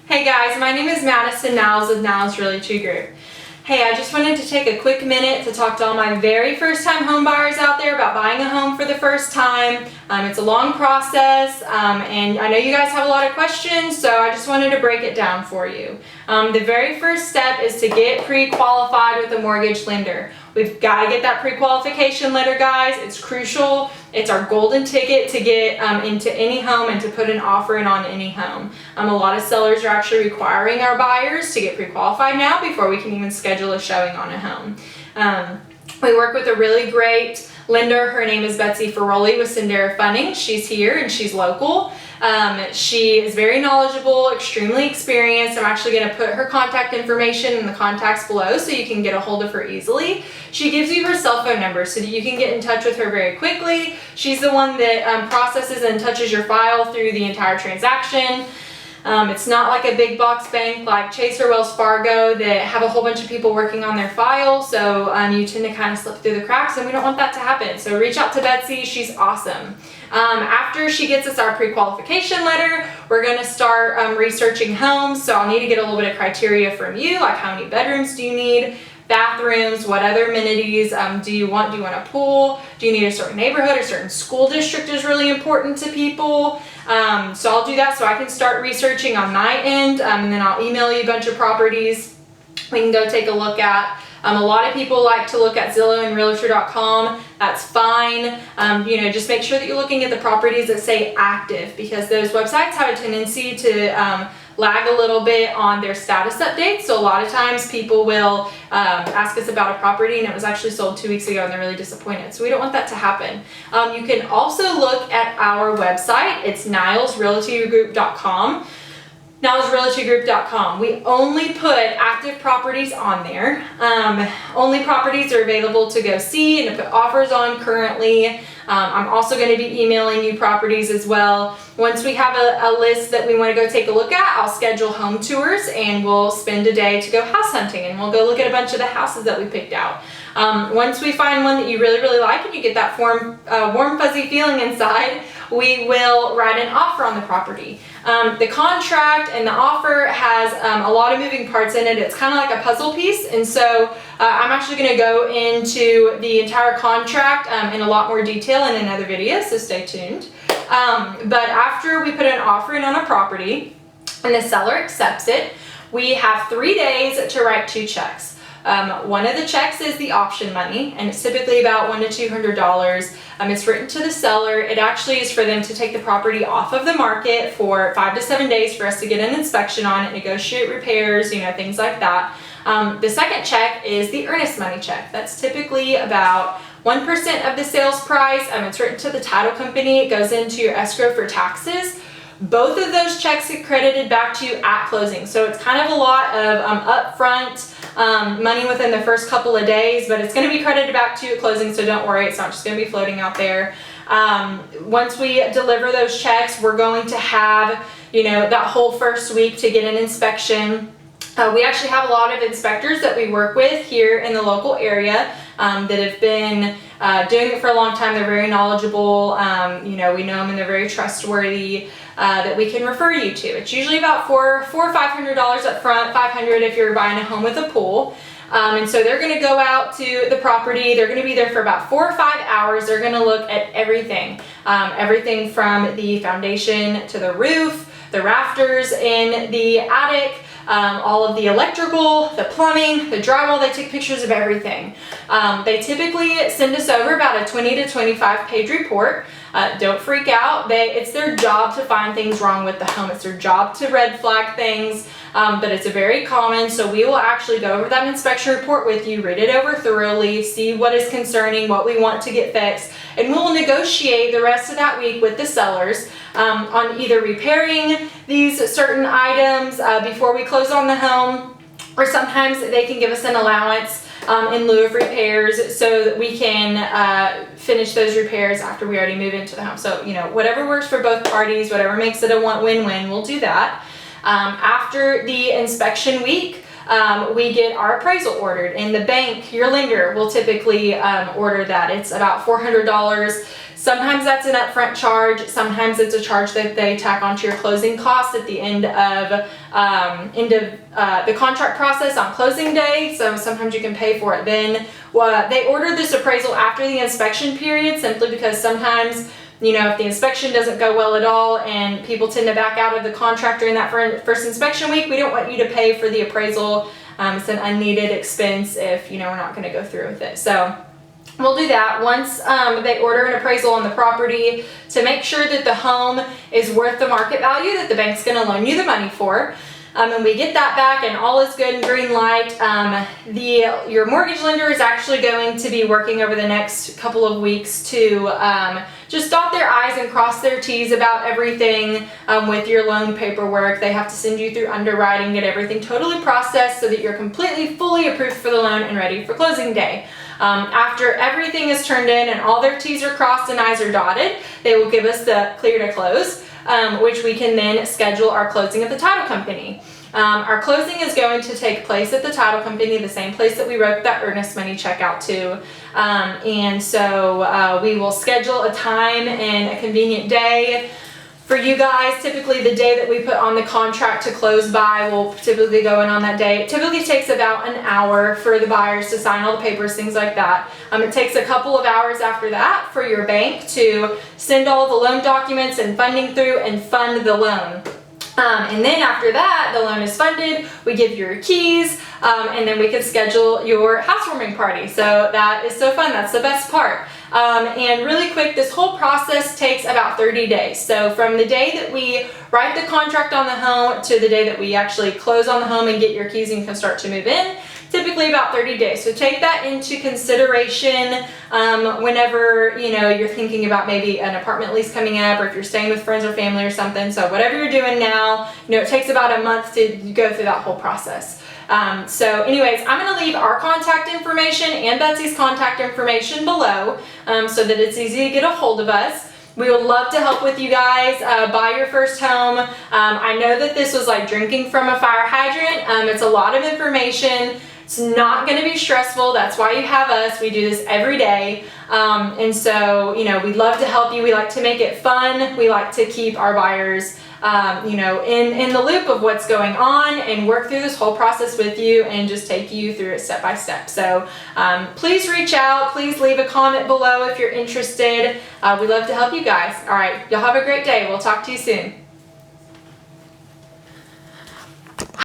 Hey guys, my name is Madison Niles of Nilesrealtygroup. Hey, I just wanted to take a quick minute to talk to all my very first time home buyers out there about buying a home for the first time. It's a long process and I know you guys have a lot of questions, so I just wanted to break it down for you. The very first step is to get pre-qualified with a mortgage lender. We've got to get that pre-qualification letter, guys. It's crucial. It's our golden ticket to get into any home and to put an offer in on any home. A lot of sellers are actually requiring our buyers to get pre-qualified now before we can even schedule a showing on a home. We work with a really great lender. Her name is Betsy Feroli with Cendera Funding. She's here and she's local. She is very knowledgeable, extremely experienced. I'm actually going to put her contact information in the contacts below so you can get a hold of her easily. She gives you her cell phone number so that you can get in touch with her very quickly. She's the one that processes and touches your file through the entire transaction. It's not like a big box bank like Chase or Wells Fargo that have a whole bunch of people working on their file, so you tend to kind of slip through the cracks, and we don't want that to happen. So reach out to Betsy. She's awesome. After she gets us our pre-qualification letter, we're going to start researching homes. So I'll need to get a little bit of criteria from you, like how many bedrooms do you need, bathrooms, what other amenities do you want? Do you want a pool? Do you need a certain neighborhood? A certain school district is really important to people. So I'll do that so I can start researching on my end, and then I'll email you a bunch of properties we can go take a look at. A lot of people like to look at Zillow and Realtor.com. That's fine. Just make sure that you're looking at the properties that say active, because those websites have a tendency to lag a little bit on their status updates. So a lot of times people will ask us about a property and it was actually sold 2 weeks ago and they're really disappointed. So we don't want that to happen. You can also look at our website. It's Nilesrealtygroup.com. Nilesrealtygroup.com. We only put active properties on there. Only properties are available to go see and to put offers on currently. I'm also going to be emailing you properties as well. Once we have a list that we want to go take a look at, I'll schedule home tours and we'll spend a day to go house hunting, and we'll go look at a bunch of the houses that we picked out. Once we find one that you really like and you get that warm fuzzy feeling inside, we will write an offer on the property. The contract and the offer has a lot of moving parts in it. It's kind of like a puzzle piece, and so I'm actually going to go into the entire contract in a lot more detail in another video, so stay tuned. But after we put an offer in on a property and the seller accepts it, we have 3 days to write 2 checks. One of the checks is the option money, and it's typically about $100 to $200. It's written to the seller. It actually is for them to take the property off of the market for 5 to 7 days for us to get an inspection on it, negotiate repairs, things like that. The second check is the earnest money check. That's typically about 1% of the sales price. It's written to the title company. It goes into your escrow for taxes. Both of those checks get credited back to you at closing. So it's kind of a lot of upfront money within the first couple of days, but it's going to be credited back to you at closing, so don't worry, it's not just going to be floating out there. Once we deliver those checks, we're going to have, that whole first week to get an inspection. We actually have a lot of inspectors that we work with here in the local area that have been doing it for a long time. They're very knowledgeable. We know them and they're very trustworthy, that we can refer you to. It's usually about $400 or $500 up front, $500 if you're buying a home with a pool. And so they're going to go out to the property. They're going to be there for about 4 or 5 hours. They're going to look at everything, everything from the foundation to the roof, the rafters in the attic, all of the electrical, the plumbing, the drywall. They take pictures of everything. They typically send us over about a 20 to 25 page report. Don't freak out. It's their job to find things wrong with the home. It's their job to red flag things, but it's a very common. So we will actually go over that inspection report with you, read it over thoroughly, see what is concerning, what we want to get fixed, and we'll negotiate the rest of that week with the sellers on either repairing these certain items before we close on the home, or sometimes they can give us an allowance in lieu of repairs so that we can finish those repairs after we already move into the home. So, whatever works for both parties, whatever makes it a win-win, we'll do that. After the inspection week, we get our appraisal ordered, and the bank, your lender, will typically order that. It's about $400 Sometimes that's an upfront charge. Sometimes it's a charge that they tack onto your closing costs at the end of the contract process on closing day. So sometimes you can pay for it then. Well, they order this appraisal after the inspection period simply because sometimes, you know, if the inspection doesn't go well at all and people tend to back out of the contract during that first inspection week, we don't want you to pay for the appraisal. It's an unneeded expense if, you know, we're not going to go through with it. So we'll do that once they order an appraisal on the property to make sure that the home is worth the market value that the bank's going to loan you the money for. And we get that back and all is good and green light. Your mortgage lender is actually going to be working over the next couple of weeks to just dot their I's and cross their T's about everything with your loan paperwork. They have to send you through underwriting, get everything totally processed so that you're completely, fully approved for the loan and ready for closing day. After everything is turned in and all their T's are crossed and I's are dotted, they will give us the clear to close, which we can then schedule our closing at the title company. Our closing is going to take place at the title company, the same place that we wrote that earnest money check out to. And so we will schedule a time and a convenient day for you guys. Typically the day that we put on the contract to close by will typically go in on that day. It typically takes about an hour for the buyers to sign all the papers, things like that. It takes a couple of hours after that for your bank to send all the loan documents and funding through and fund the loan. And then after that, the loan is funded, we give you your keys, and then we can schedule your housewarming party. So that is so fun, that's the best part. And really quick, this whole process takes about 30 days. So from the day that we write the contract on the home to the day that we actually close on the home and get your keys and you can start to move in, typically about 30 days. So take that into consideration whenever, you know, you're thinking about maybe an apartment lease coming up, or if you're staying with friends or family or something. So whatever you're doing now, you know, it takes about a month to go through that whole process. So anyways, I'm going to leave our contact information and Betsy's contact information below so that it's easy to get a hold of us. We would love to help with you guys buy your first home. I know that this was like drinking from a fire hydrant. It's a lot of information. It's not going to be stressful. That's why you have us. We do this every day. And so, you know, we'd love to help you. We like to make it fun. We like to keep our buyers, you know, in the loop of what's going on and work through this whole process with you and just take you through it step by step. So please reach out. Please leave a comment below if you're interested. We'd love to help you guys. All right. Y'all have a great day. We'll talk to you soon.